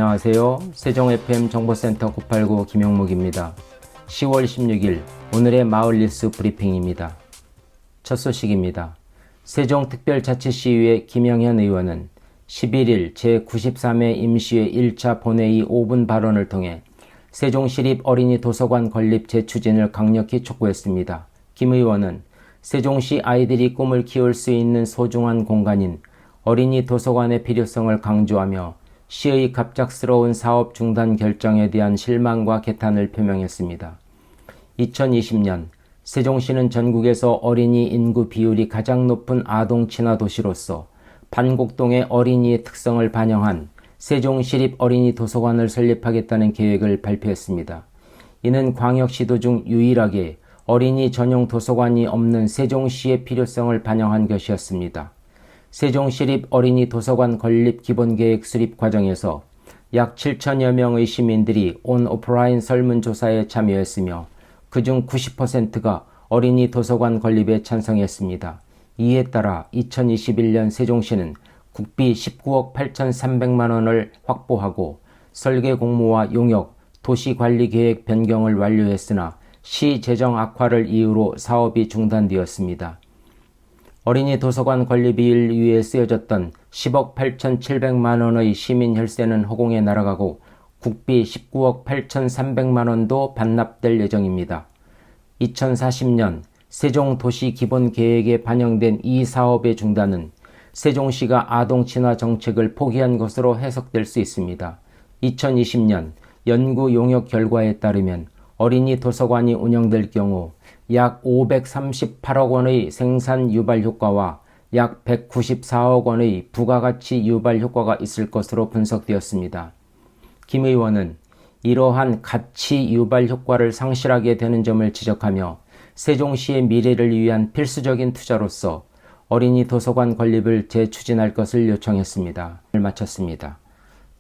안녕하세요. 세종 FM 정보센터 989 김영묵입니다. 10월 16일 오늘의 마을 뉴스 브리핑입니다. 첫 소식입니다. 세종특별자치시의회 김영현 의원은 11일 제93회 임시회 1차 본회의 5분 발언을 통해 세종시립 어린이 도서관 건립 재추진을 강력히 촉구했습니다. 김 의원은 세종시 아이들이 꿈을 키울 수 있는 소중한 공간인 어린이 도서관의 필요성을 강조하며 시의 갑작스러운 사업 중단 결정에 대한 실망과 개탄을 표명했습니다. 2020년 세종시는 전국에서 어린이 인구 비율이 가장 높은 아동 친화 도시로서 반곡동의 어린이의 특성을 반영한 세종시립 어린이 도서관을 설립하겠다는 계획을 발표했습니다. 이는 광역시도 중 유일하게 어린이 전용 도서관이 없는 세종시의 필요성을 반영한 것이었습니다. 세종시립 어린이 도서관 건립 기본계획 수립 과정에서 약 7천여 명의 시민들이 오프라인 설문조사에 참여했으며 그중 90%가 어린이 도서관 건립에 찬성했습니다. 이에 따라 2021년 세종시는 국비 19억 8,300만 원을 확보하고 설계 공모와 용역, 도시관리계획 변경을 완료했으나 시 재정 악화를 이유로 사업이 중단되었습니다. 어린이 도서관 건립을 위해 쓰여졌던 10억 8,700만 원의 시민 혈세는 허공에 날아가고 국비 19억 8,300만 원도 반납될 예정입니다. 2040년 세종도시기본계획에 반영된 이 사업의 중단은 세종시가 아동 친화 정책을 포기한 것으로 해석될 수 있습니다. 2020년 연구 용역 결과에 따르면 어린이 도서관이 운영될 경우 약 538억 원의 생산 유발 효과와 약 194억 원의 부가가치 유발 효과가 있을 것으로 분석되었습니다. 김 의원은 이러한 가치 유발 효과를 상실하게 되는 점을 지적하며 세종시의 미래를 위한 필수적인 투자로서 어린이 도서관 건립을 재추진할 것을 요청했습니다. 마쳤습니다.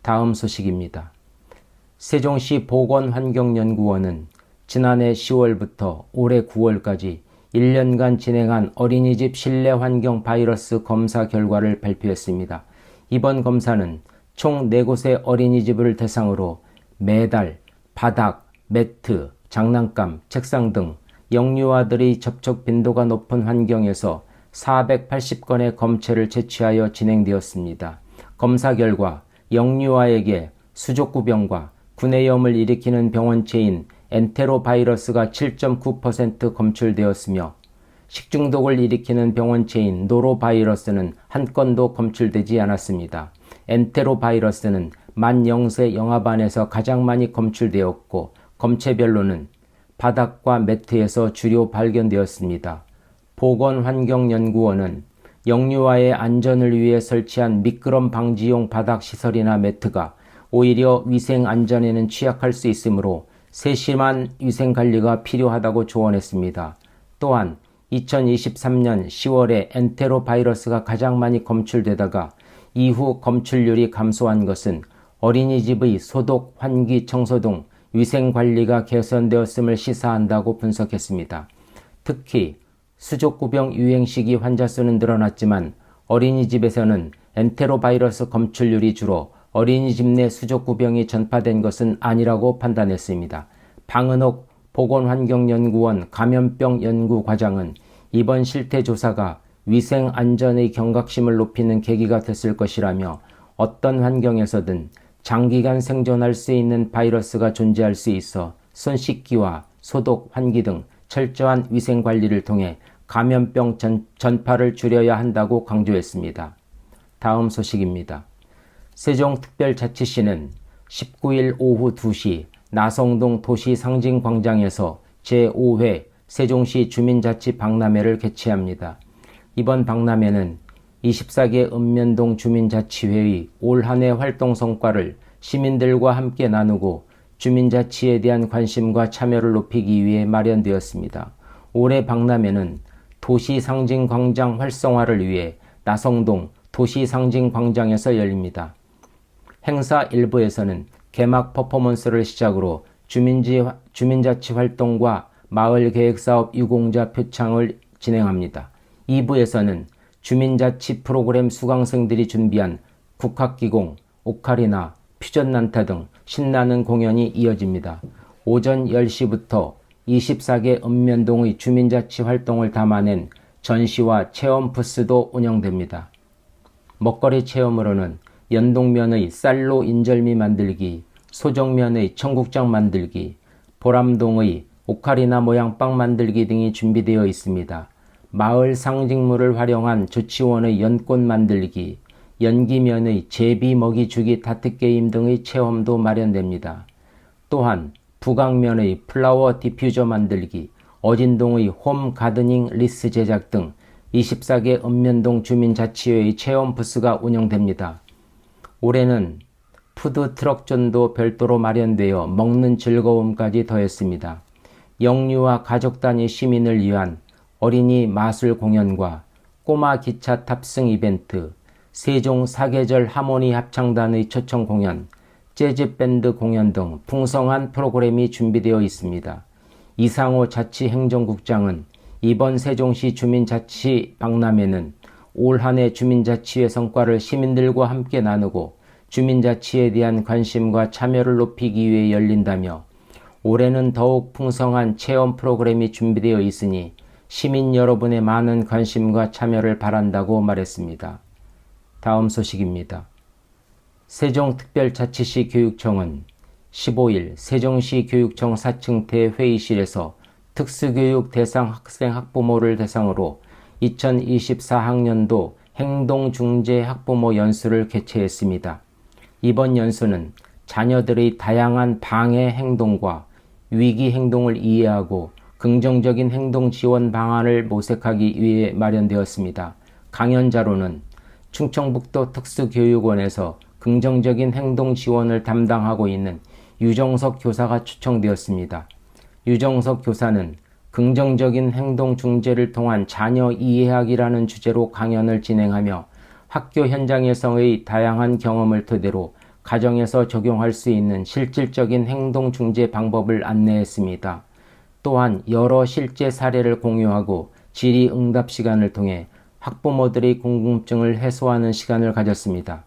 다음 소식입니다. 세종시 보건환경연구원은 지난해 10월부터 올해 9월까지 1년간 진행한 어린이집 실내 환경 바이러스 검사 결과를 발표했습니다. 이번 검사는 총 4곳의 어린이집을 대상으로 매달 바닥, 매트, 장난감, 책상 등 영유아들의 접촉 빈도가 높은 환경에서 480건의 검체를 채취하여 진행되었습니다. 검사 결과 영유아에게 수족구병과 구내염을 일으키는 병원체인 엔테로바이러스가 7.9% 검출되었으며 식중독을 일으키는 병원체인 노로바이러스는 한 건도 검출되지 않았습니다. 엔테로바이러스는 만 0세 영아반에서 가장 많이 검출되었고 검체별로는 바닥과 매트에서 주로 발견되었습니다. 보건환경연구원은 영유아의 안전을 위해 설치한 미끄럼 방지용 바닥 시설이나 매트가 오히려 위생 안전에는 취약할 수 있으므로 세심한 위생관리가 필요하다고 조언했습니다. 또한 2023년 10월에 엔테로바이러스가 가장 많이 검출되다가 이후 검출률이 감소한 것은 어린이집의 소독, 환기, 청소 등 위생관리가 개선되었음을 시사한다고 분석했습니다. 특히 수족구병 유행 시기 환자 수는 늘어났지만 어린이집에서는 엔테로바이러스 검출률이 줄어 어린이집 내 수족구병이 전파된 것은 아니라고 판단했습니다. 방은옥 보건환경연구원 감염병연구과장은 이번 실태조사가 위생안전의 경각심을 높이는 계기가 됐을 것이라며 어떤 환경에서든 장기간 생존할 수 있는 바이러스가 존재할 수 있어 손 씻기와 소독, 환기 등 철저한 위생관리를 통해 감염병 전파를 줄여야 한다고 강조했습니다. 다음 소식입니다. 세종특별자치시는 19일 오후 2시 나성동 도시상징광장에서 제5회 세종시 주민자치 박람회를 개최합니다. 이번 박람회는 24개 읍면동 주민자치회의 올 한 해 활동 성과를 시민들과 함께 나누고 주민자치에 대한 관심과 참여를 높이기 위해 마련되었습니다. 올해 박람회는 도시상징광장 활성화를 위해 나성동 도시상징광장에서 열립니다. 행사 일부에서는 개막 퍼포먼스를 시작으로 주민자치 활동과 마을계획사업 유공자 표창을 진행합니다. 2부에서는 주민자치 프로그램 수강생들이 준비한 국학기공, 오카리나, 퓨전 난타 등 신나는 공연이 이어집니다. 오전 10시부터 24개 읍면동의 주민자치 활동을 담아낸 전시와 체험 부스도 운영됩니다. 먹거리 체험으로는 연동면의 쌀로 인절미 만들기, 소정면의 청국장 만들기, 보람동의 오카리나 모양 빵 만들기 등이 준비되어 있습니다. 마을 상징물을 활용한 조치원의 연꽃 만들기, 연기면의 제비 먹이 주기 다트게임 등의 체험도 마련됩니다. 또한 부강면의 플라워 디퓨저 만들기, 어진동의 홈 가드닝 리스 제작 등 24개 읍면동 주민자치회의 체험 부스가 운영됩니다. 올해는 푸드트럭존도 별도로 마련되어 먹는 즐거움까지 더했습니다. 영유아 가족 단위 시민을 위한 어린이 마술 공연과 꼬마 기차 탑승 이벤트, 세종 사계절 하모니 합창단의 초청 공연, 재즈 밴드 공연 등 풍성한 프로그램이 준비되어 있습니다. 이상호 자치행정국장은 이번 세종시 주민자치 박람회는 올 한 해 주민자치의 성과를 시민들과 함께 나누고 주민자치에 대한 관심과 참여를 높이기 위해 열린다며 올해는 더욱 풍성한 체험 프로그램이 준비되어 있으니 시민 여러분의 많은 관심과 참여를 바란다고 말했습니다. 다음 소식입니다. 세종특별자치시 교육청은 15일 세종시 교육청 4층 대회의실에서 특수교육 대상 학생 학부모를 대상으로 2024학년도 행동중재 학부모 연수를 개최했습니다. 이번 연수는 자녀들의 다양한 방해 행동과 위기 행동을 이해하고 긍정적인 행동 지원 방안을 모색하기 위해 마련되었습니다. 강연자로는 충청북도 특수교육원에서 긍정적인 행동 지원을 담당하고 있는 유정석 교사가 초청되었습니다. 유정석 교사는 긍정적인 행동 중재를 통한 자녀 이해하기라는 주제로 강연을 진행하며 학교 현장에서의 다양한 경험을 토대로 가정에서 적용할 수 있는 실질적인 행동 중재 방법을 안내했습니다. 또한 여러 실제 사례를 공유하고 질의응답 시간을 통해 학부모들의 궁금증을 해소하는 시간을 가졌습니다.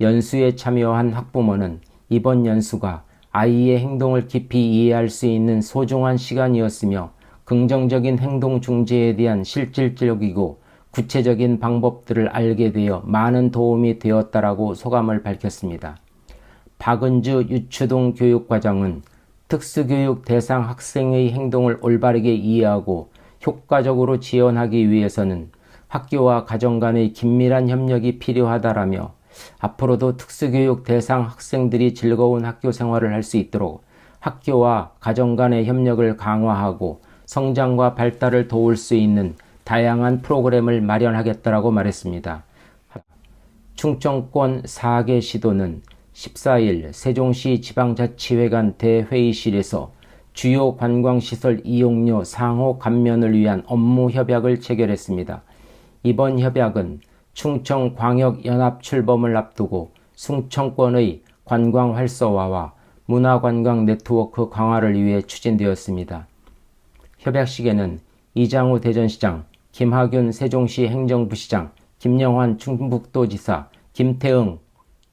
연수에 참여한 학부모는 이번 연수가 아이의 행동을 깊이 이해할 수 있는 소중한 시간이었으며 긍정적인 행동 중재에 대한 실질적이고 구체적인 방법들을 알게 되어 많은 도움이 되었다라고 소감을 밝혔습니다. 박은주 유초동 교육과장은 특수교육 대상 학생의 행동을 올바르게 이해하고 효과적으로 지원하기 위해서는 학교와 가정 간의 긴밀한 협력이 필요하다라며 앞으로도 특수교육 대상 학생들이 즐거운 학교 생활을 할 수 있도록 학교와 가정 간의 협력을 강화하고 성장과 발달을 도울 수 있는 다양한 프로그램을 마련하겠다라고 말했습니다. 충청권 4개 시도는 14일 세종시 지방자치회관 대회의실에서 주요 관광시설 이용료 상호 감면을 위한 업무 협약을 체결했습니다. 이번 협약은 충청광역연합 출범을 앞두고 충청권의 관광 활성화와 문화관광 네트워크 강화를 위해 추진되었습니다. 협약식에는 이장우 대전시장, 김하균 세종시 행정부시장, 김영환 충북도지사, 김태응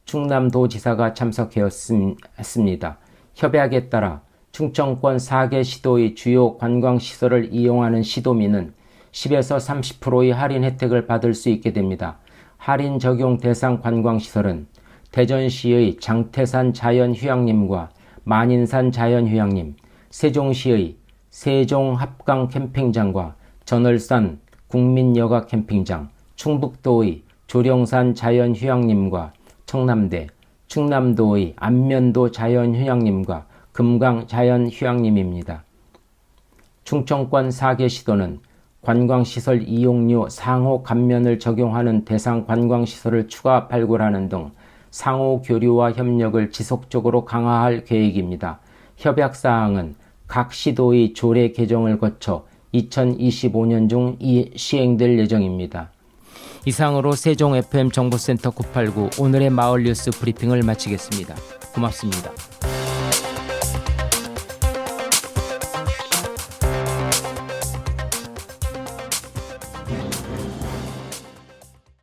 충남도지사가 참석했습니다. 협약에 따라 충청권 4개 시도의 주요 관광시설을 이용하는 시도민은 10에서 30%의 할인 혜택을 받을 수 있게 됩니다. 할인 적용 대상 관광시설은 대전시의 장태산 자연휴양림과 만인산 자연휴양림, 세종시의 세종합강 캠핑장과 전월산 국민여가 캠핑장, 충북도의 조령산 자연휴양림과 청남대, 충남도의 안면도 자연휴양림과 금강 자연휴양림입니다. 충청권 4개 시도는 관광시설 이용료 상호 감면을 적용하는 대상 관광시설을 추가 발굴하는 등 상호 교류와 협력을 지속적으로 강화할 계획입니다. 협약사항은 각 시도의 조례 개정을 거쳐 2025년 중 시행될 예정입니다. 이상으로 세종 FM 정보센터 989 오늘의 마을 뉴스 브리핑을 마치겠습니다. 고맙습니다.